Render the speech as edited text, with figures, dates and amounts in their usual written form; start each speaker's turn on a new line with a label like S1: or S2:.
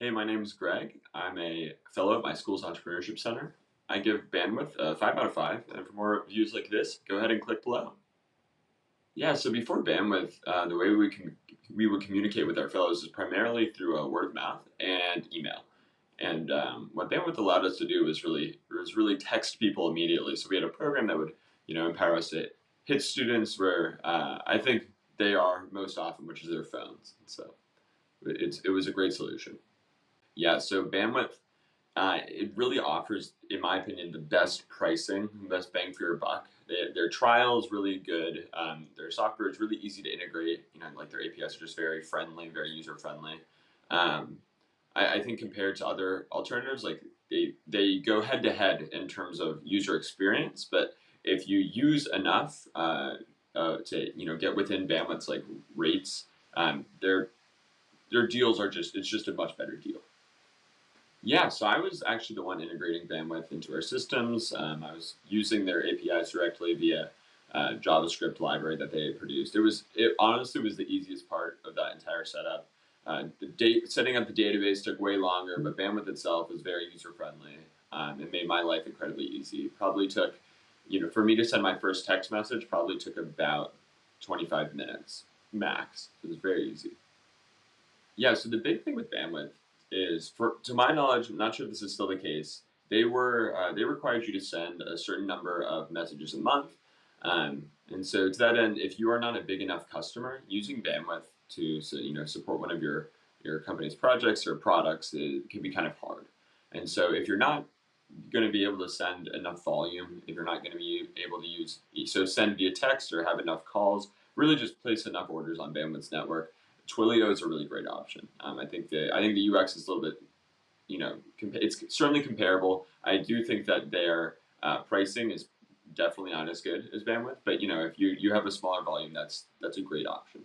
S1: Hey, my name is Greg. I'm a fellow at my school's entrepreneurship center. I give Bandwidth a 5 out of 5, and for more reviews like this, go ahead and click below. Yeah, so before Bandwidth, the way we would communicate with our fellows is primarily through word of mouth and email. And what Bandwidth allowed us to do was really text people immediately. So we had a program that would empower us to hit students where I think they are most often, which is their phones. So it was a great solution. Yeah, so Bandwidth, it really offers, in my opinion, the best pricing, best bang for your buck. Their trial is really good. Their software is really easy to integrate. Like their APIs are just very friendly, very user friendly. Um, I think compared to other alternatives, like they go head to head in terms of user experience. But if you use enough to get within Bandwidth's like rates, their deals are just it's just a much better deal. Yeah, so I was actually the one integrating Bandwidth into our systems. I was using their APIs directly via JavaScript library that they produced. It honestly was the easiest part of that entire setup. Setting up the database took way longer, but Bandwidth itself was very user friendly. It made my life incredibly easy. Probably took, for me to send my first text message, probably took about 25 minutes max. It was very easy. Yeah, so the big thing with Bandwidth is, to my knowledge, I'm not sure if this is still the case. They required you to send a certain number of messages a month, and so to that end, if you are not a big enough customer, using Bandwidth to support one of your company's projects or products, it can be kind of hard. And so if you're not going to be able to send enough volume, if you're not going to be able to send via text or have enough calls, really just place enough orders on Bandwidth's network. Twilio is a really great option. I think the UX is a little bit, it's certainly comparable. I do think that their pricing is definitely not as good as Bandwidth, but if you have a smaller volume, that's a great option.